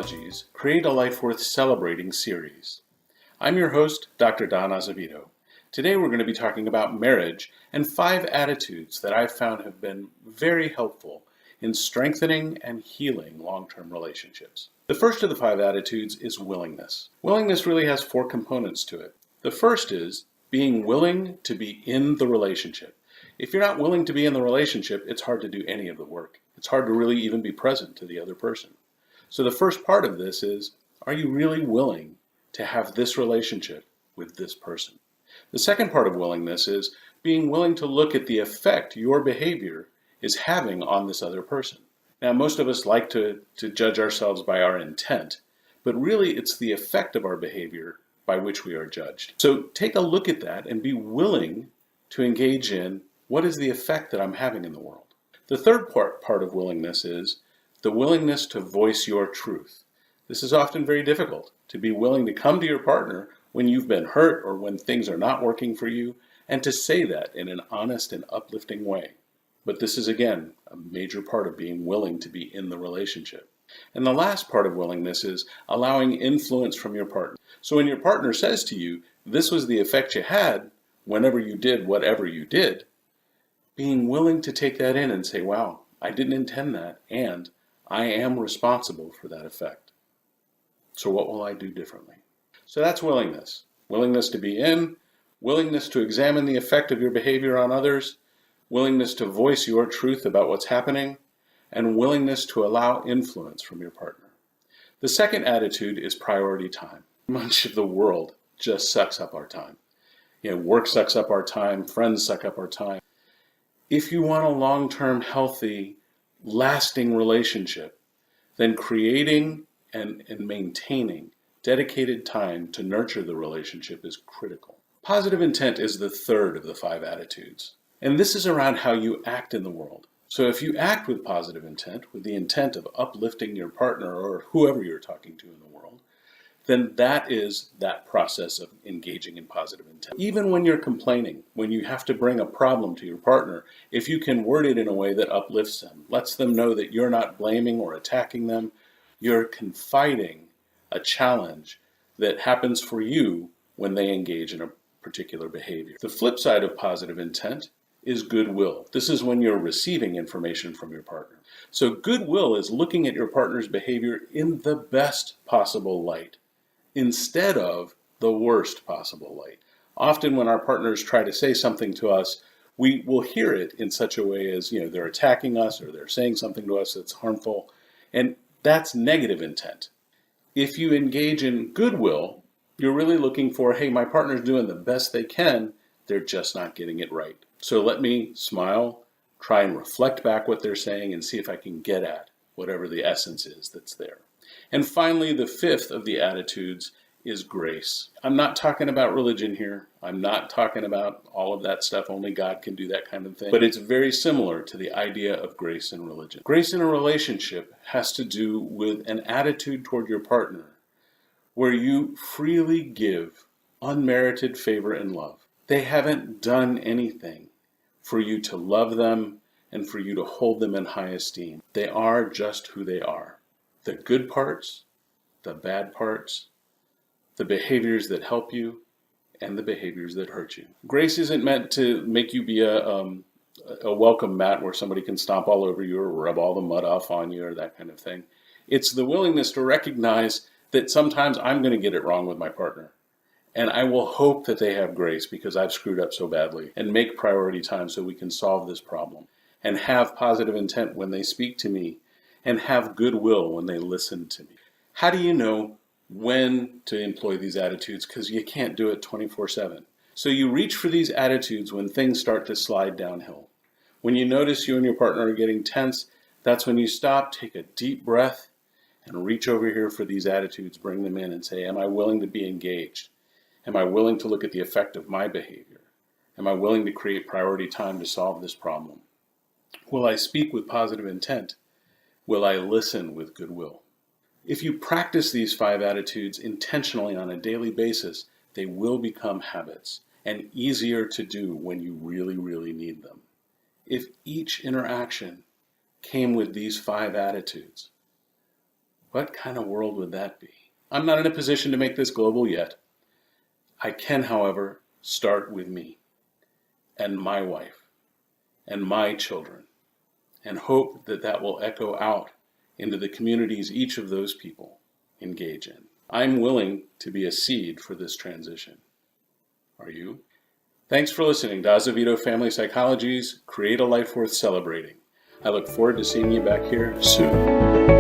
Apologies, Create a Life Worth Celebrating series. I'm your host, Dr. Don Azevedo. Today we're going to be talking about marriage and 5 attitudes that I've found have been very helpful in strengthening and healing long-term relationships. The first of the 5 attitudes is willingness. Willingness really has 4 components to it. The first is being willing to be in the relationship. If you're not willing to be in the relationship, it's hard to do any of the work. It's hard to really even be present to the other person. So the first part of this is, are you really willing to have this relationship with this person? The second part of willingness is being willing to look at the effect your behavior is having on this other person. Now, most of us like to judge ourselves by our intent, but really it's the effect of our behavior by which we are judged. So take a look at that and be willing to engage in what is the effect that I'm having in the world. The third part of willingness is the willingness to voice your truth. This is often very difficult, to be willing to come to your partner when you've been hurt or when things are not working for you, and to say that in an honest and uplifting way. But this is, again, a major part of being willing to be in the relationship. And the last part of willingness is allowing influence from your partner. So when your partner says to you, this was the effect you had whenever you did whatever you did, being willing to take that in and say, wow, I didn't intend that, and I am responsible for that effect. So what will I do differently? So that's willingness. Willingness to be in, willingness to examine the effect of your behavior on others, willingness to voice your truth about what's happening, and willingness to allow influence from your partner. The second attitude is priority time. Much of the world just sucks up our time. Work sucks up our time, friends suck up our time. If you want a long-term, healthy, lasting relationship, then creating and maintaining dedicated time to nurture the relationship is critical. Positive intent is the third of the 5 attitudes. And this is around how you act in the world. So if you act with positive intent, with the intent of uplifting your partner or whoever you're talking to in the world, then that is that process of engaging in positive intent. Even when you're complaining, when you have to bring a problem to your partner, if you can word it in a way that uplifts them, lets them know that you're not blaming or attacking them, you're confiding a challenge that happens for you when they engage in a particular behavior. The flip side of positive intent is goodwill. This is when you're receiving information from your partner. So goodwill is looking at your partner's behavior in the best possible light, instead of the worst possible light. Often when our partners try to say something to us, we will hear it in such a way as, they're attacking us or they're saying something to us that's harmful, and that's negative intent. If you engage in goodwill, you're really looking for, hey, my partner's doing the best they can, they're just not getting it right. So let me smile, try and reflect back what they're saying and see if I can get at whatever the essence is that's there. And finally, the 5th of the attitudes is grace. I'm not talking about religion here. I'm not talking about all of that stuff. Only God can do that kind of thing. But it's very similar to the idea of grace in religion. Grace in a relationship has to do with an attitude toward your partner where you freely give unmerited favor and love. They haven't done anything for you to love them and for you to hold them in high esteem. They are just who they are. The good parts, the bad parts, the behaviors that help you, and the behaviors that hurt you. Grace isn't meant to make you be a welcome mat where somebody can stomp all over you or rub all the mud off on you or that kind of thing. It's the willingness to recognize that sometimes I'm going to get it wrong with my partner. And I will hope that they have grace because I've screwed up so badly, and make priority time so we can solve this problem, and have positive intent when they speak to me, and have goodwill when they listen to me. How do you know when to employ these attitudes? Because you can't do it 24/7. So you reach for these attitudes when things start to slide downhill. When you notice you and your partner are getting tense, that's when you stop, take a deep breath, and reach over here for these attitudes, bring them in and say, am I willing to be engaged? Am I willing to look at the effect of my behavior? Am I willing to create priority time to solve this problem? Will I speak with positive intent? Will I listen with goodwill? If you practice these 5 attitudes intentionally on a daily basis, they will become habits and easier to do when you really, really need them. If each interaction came with these 5 attitudes, What kind of world would that be? I'm not in a position to make this global yet. I can, however, start with me and my wife and my children and hope that that will echo out into the communities each of those people engage in. I'm willing to be a seed for this transition. Are you? Thanks for listening to Azevedo Family Psychology's Create a Life Worth Celebrating. I look forward to seeing you back here soon.